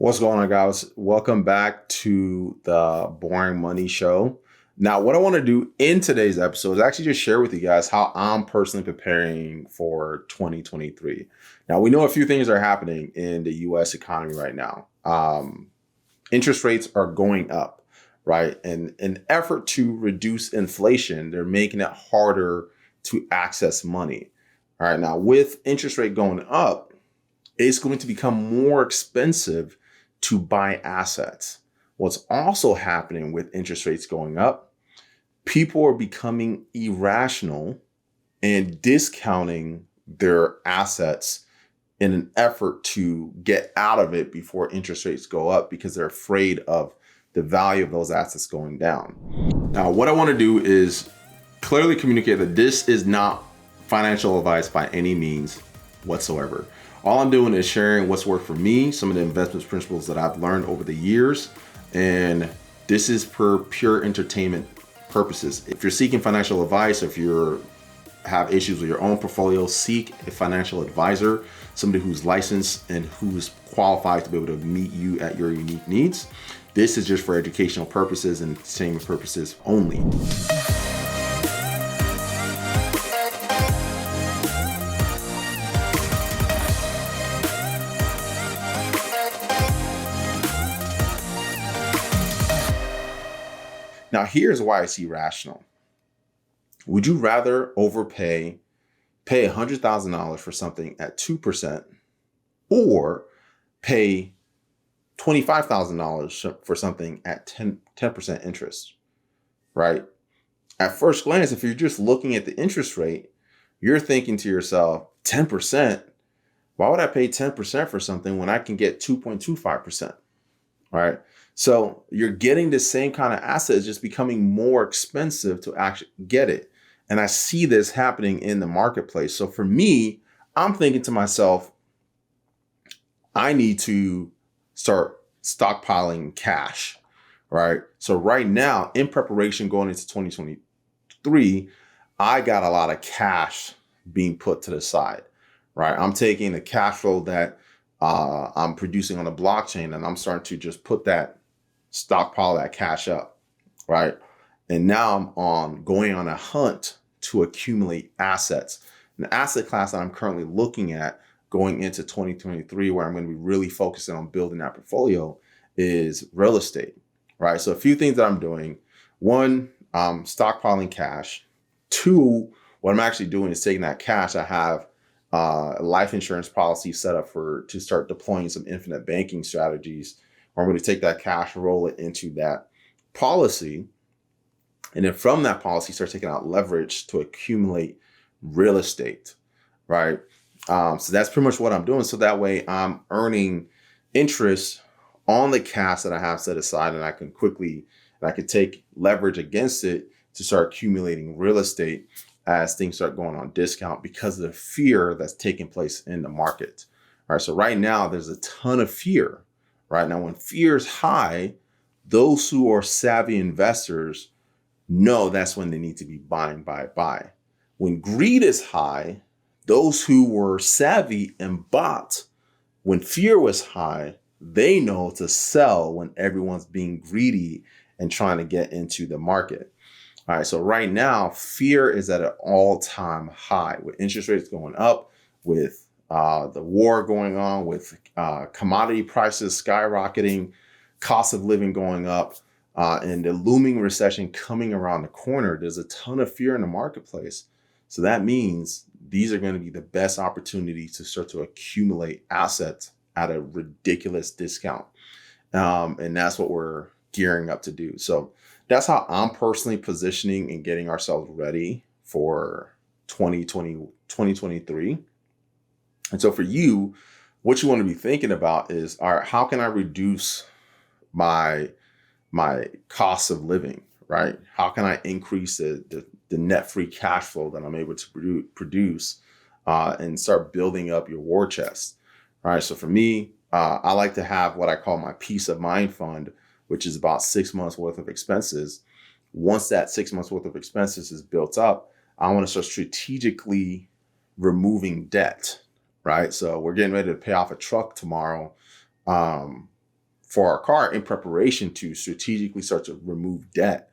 What's going on, guys? Welcome back to the Boring Money Show. Now, what I want to do in today's episode is actually just share with you guys how I'm personally preparing for 2023. Now, we know a few things are happening in the US economy right now. Interest rates are going up, right? And in an effort to reduce inflation, they're making it harder to access money. All right. Now, with interest rate going up, it's going to become more expensive to buy assets. What's also happening with interest rates going up, people are becoming irrational and discounting their assets in an effort to get out of it before interest rates go up because they're afraid of the value of those assets going down. Now, what I want to do is clearly communicate that this is not financial advice by any means whatsoever. All I'm doing is sharing what's worked for me, some of the investment principles that I've learned over the years, and this is for pure entertainment purposes. If you're seeking financial advice, if you have issues with your own portfolio, seek a financial advisor, somebody who's licensed and who's qualified to be able to meet you at your unique needs. This is just for educational purposes and entertainment purposes only. Now, here's why it's irrational. Would you rather pay $100,000 for something at 2% or pay $25,000 for something at 10% interest, right? At first glance, if you're just looking at the interest rate, you're thinking to yourself, 10%? Why would I pay 10% for something when I can get 2.25%, right? So you're getting the same kind of asset, it's just becoming more expensive to actually get it. And I see this happening in the marketplace. So for me, I'm thinking to myself, I need to start stockpiling cash, right? So right now, in preparation going into 2023, I got a lot of cash being put to the side, right? I'm taking the cash flow that I'm producing on the blockchain and I'm starting to just put that stockpile that cash up, right? And now I'm going on a hunt to accumulate assets. An asset class that I'm currently looking at going into 2023, where I'm going to be really focusing on building that portfolio, is real estate, right? So a few things that I'm doing. One, stockpiling cash. Two, what I'm actually doing is taking that cash. I have a life insurance policy set up to start deploying some infinite banking strategies. I'm going to take that cash, roll it into that policy, and then from that policy, start taking out leverage to accumulate real estate, right? So that's pretty much what I'm doing. So that way I'm earning interest on the cash that I have set aside, and I can take leverage against it to start accumulating real estate as things start going on discount because of the fear that's taking place in the market. All right. So right now there's a ton of fear. Right now, when fear is high, those who are savvy investors know that's when they need to be buying, buy. When greed is high, those who were savvy and bought when fear was high, they know to sell when everyone's being greedy and trying to get into the market. All right, so right now, fear is at an all-time high with interest rates going up, with the war going on, with commodity prices skyrocketing, cost of living going up, and the looming recession coming around the corner. There's a ton of fear in the marketplace. So that means these are going to be the best opportunities to start to accumulate assets at a ridiculous discount. And that's what we're gearing up to do. So that's how I'm personally positioning and getting ourselves ready for 2023. And so for you, what you want to be thinking about is, all right, how can I reduce my cost of living, right? How can I increase the net free cash flow that I'm able to produce and start building up your war chest? All right. So for me, I like to have what I call my peace of mind fund, which is about 6 months worth of expenses. Once that 6 months worth of expenses is built up, I want to start strategically removing debt, right? So we're getting ready to pay off a truck tomorrow. for our car in preparation to strategically start to remove debt,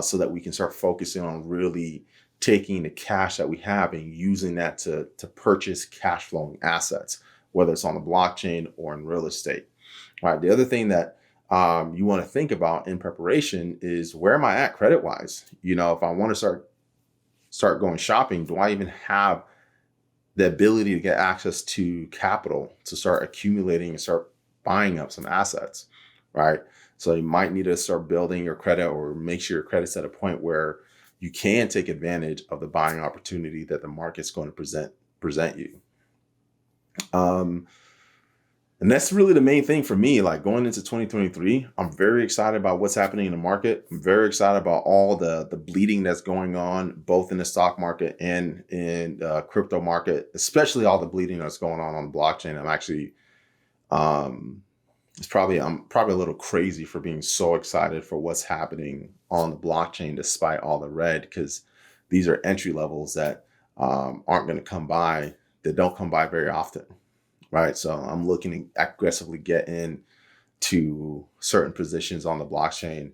so that we can start focusing on really taking the cash that we have and using that to purchase cash flowing assets, whether it's on the blockchain or in real estate. All right. The other thing that you want to think about in preparation is, where am I at credit wise? If I want to start going shopping, do I even have the ability to get access to capital to start accumulating and start buying up some assets, right? So you might need to start building your credit, or make sure your credit's at a point where you can take advantage of the buying opportunity that the market's going to present you. And that's really the main thing for me. Like, going into 2023, I'm very excited about what's happening in the market. I'm very excited about all the bleeding that's going on, both in the stock market and in the crypto market, especially all the bleeding that's going on the blockchain. I'm actually, I'm probably a little crazy for being so excited for what's happening on the blockchain, despite all the red, because these are entry levels that aren't going to come by, that don't come by very often. Right. So I'm looking to aggressively get in to certain positions on the blockchain,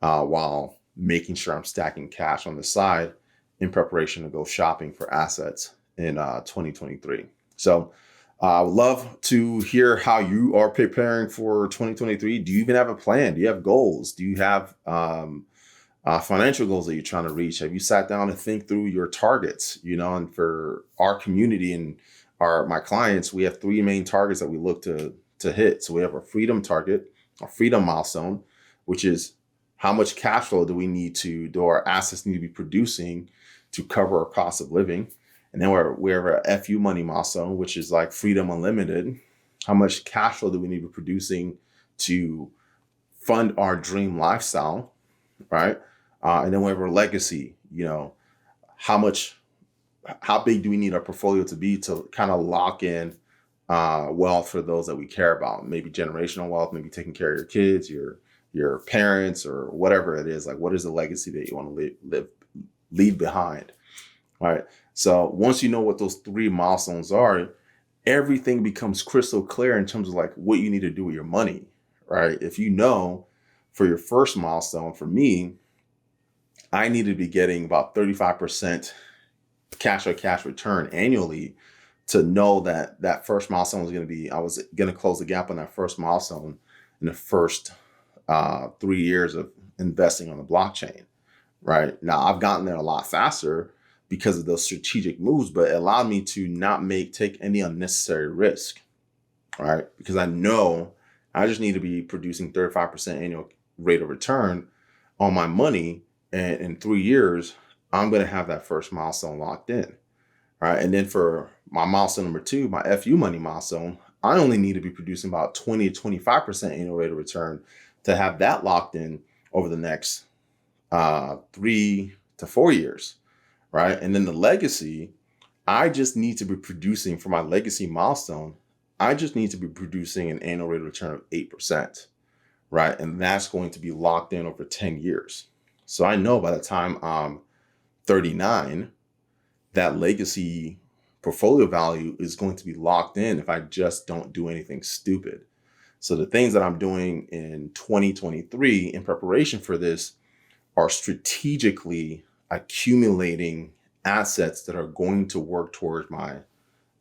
while making sure I'm stacking cash on the side in preparation to go shopping for assets in 2023. So I would love to hear how you are preparing for 2023. Do you even have a plan? Do you have goals? Do you have financial goals that you're trying to reach? Have you sat down and think through your targets? And for our community and my clients, we have three main targets that we look to hit. So we have our freedom target, our freedom milestone, which is how much cash flow do our assets need to be producing to cover our cost of living. And then we have our FU money milestone, which is like freedom unlimited. How much cash flow do we need to be producing to fund our dream lifestyle, right? And then we have our legacy, how big do we need our portfolio to be to kind of lock in wealth for those that we care about? Maybe generational wealth, maybe taking care of your kids, your parents, or whatever it is. Like, what is the legacy that you want to leave behind? All right. So once you know what those three milestones are, everything becomes crystal clear in terms of like what you need to do with your money, right? If you know, for your first milestone, for me, I need to be getting about 35% cash or cash return annually to know that first milestone I was going to close the gap on that first milestone in the first 3 years of investing on the blockchain. Right now, I've gotten there a lot faster because of those strategic moves, but it allowed me to not take any unnecessary risk. Right. Because I know I just need to be producing 35% annual rate of return on my money. And in 3 years, I'm going to have that first milestone locked in. All right. And then for my milestone number 2, my FU money milestone, I only need to be producing about 20 to 25% annual rate of return to have that locked in over the next 3 to 4 years. Right. And then the legacy, I just need to be producing for my legacy milestone. I just need to be producing an annual rate of return of 8%. Right. And that's going to be locked in over 10 years. So I know by the time I'm 39, that legacy portfolio value is going to be locked in if I just don't do anything stupid. So the things that I'm doing in 2023 in preparation for this are strategically accumulating assets that are going to work towards my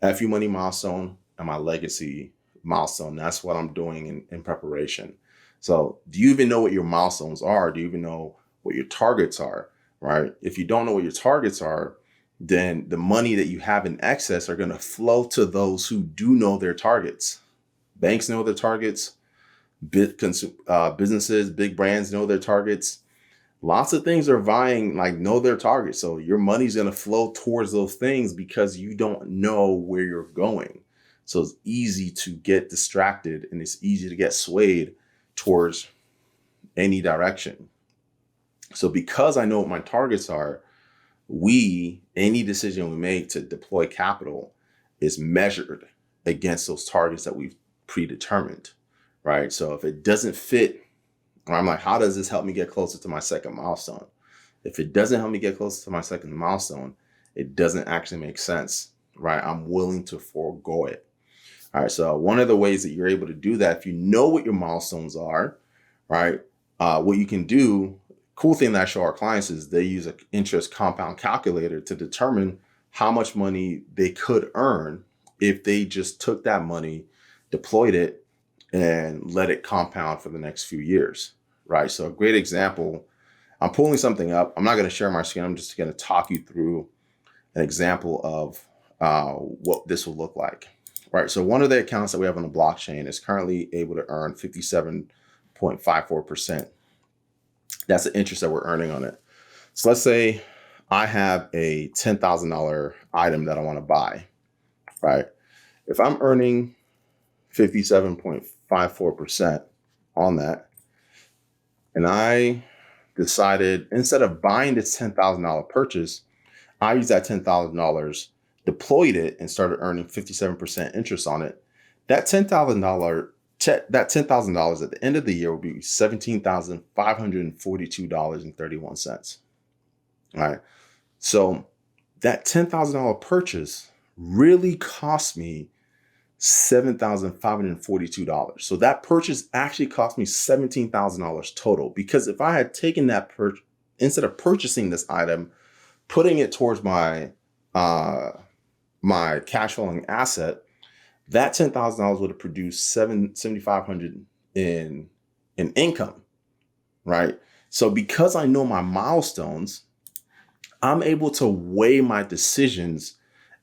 FU money milestone and my legacy milestone. That's what I'm doing in preparation. So do you even know what your milestones are? Do you even know what your targets are? Right? If you don't know what your targets are, then the money that you have in excess are going to flow to those who do know their targets. Banks know their targets. Businesses, big brands know their targets. Lots of things are know their targets. So your money's going to flow towards those things because you don't know where you're going. So it's easy to get distracted and it's easy to get swayed towards any direction. So because I know what my targets are, any decision we make to deploy capital is measured against those targets that we've predetermined, right? So if it doesn't fit, or I'm like, how does this help me get closer to my second milestone? If it doesn't help me get closer to my second milestone, it doesn't actually make sense, right? I'm willing to forego it. All right, so one of the ways that you're able to do that, if you know what your milestones are, right, what you can do, cool thing that I show our clients is they use an interest compound calculator to determine how much money they could earn if they just took that money, deployed it, and let it compound for the next few years, right? So a great example, I'm pulling something up. I'm not going to share my screen. I'm just going to talk you through an example of what this will look like, right? So one of the accounts that we have on the blockchain is currently able to earn 57.54%. That's the interest that we're earning on it. So let's say I have a $10,000 item that I want to buy, right? If I'm earning 57.54% on that, and I decided instead of buying this $10,000 purchase, I used that $10,000, deployed it, and started earning 57% interest on it. That $10,000 at the end of the year will be $17,542.31. All right. So that $10,000 purchase really cost me $7,542. So that purchase actually cost me $17,000 total, because if I had taken that instead of purchasing this item, putting it towards my my cash flowing asset, that $10,000 would have produced $7,500 in income, right? So because I know my milestones, I'm able to weigh my decisions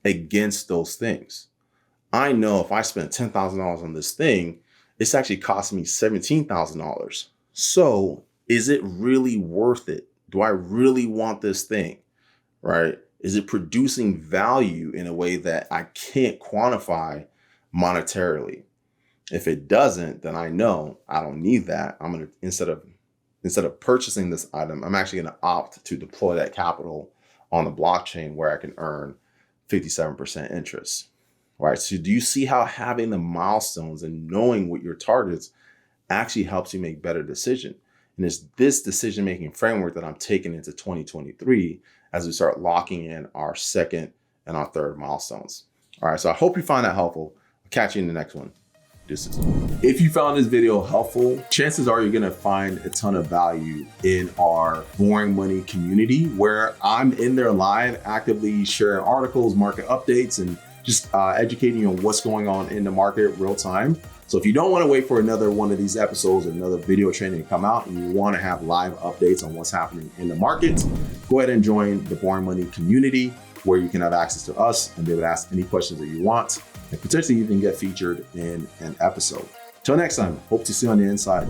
against those things. I know if I spend $10,000 on this thing, it's actually costing me $17,000. So is it really worth it? Do I really want this thing, right? Is it producing value in a way that I can't quantify monetarily? If it doesn't, then I know I don't need that. I'm going to, instead of purchasing this item, I'm actually going to opt to deploy that capital on the blockchain where I can earn 57% interest, right? So do you see how having the milestones and knowing what your targets actually helps you make better decisions? And it's this decision-making framework that I'm taking into 2023 as we start locking in our second and our third milestones. All right, so I hope you find that helpful. I'll catch you in the next one. If you found this video helpful, chances are you're gonna find a ton of value in our Boring Money community, where I'm in there live, actively sharing articles, market updates, and just educating you on what's going on in the market real time. So if you don't want to wait for another one of these episodes or another video training to come out, and you want to have live updates on what's happening in the market, go ahead and join the Boring Money community, where you can have access to us and be able to ask any questions that you want, and potentially even get featured in an episode. Till next time, hope to see you on the inside.